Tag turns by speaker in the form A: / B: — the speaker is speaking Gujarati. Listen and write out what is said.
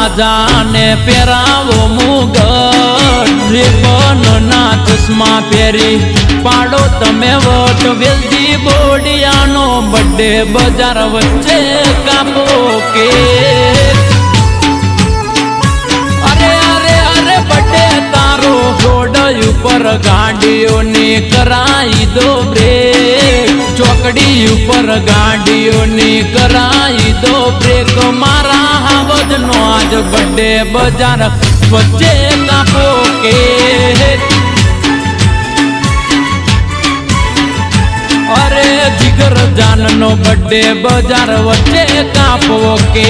A: રાજાને પહેરાવો મુગટ રિબન ના ચશ્મા પહેરી પાડો તમે વટ વેલજી બોડિયાનો બર્થડે બજાર વચ્ચે કાપો કે અરે અરે અરે બર્થડે તારો રોડ ઉપર ગાડીઓની કરાઈ દો બ્રેક ચોકડી ઉપર ગાડીઓની કરાઈ દો બ્રેક મારા હાવજનો આજ બર્થડે બજાર વચ્ચે કાપો કે અરે જીગર જાનનો બર્થડે બજાર વચ્ચે કાપો કે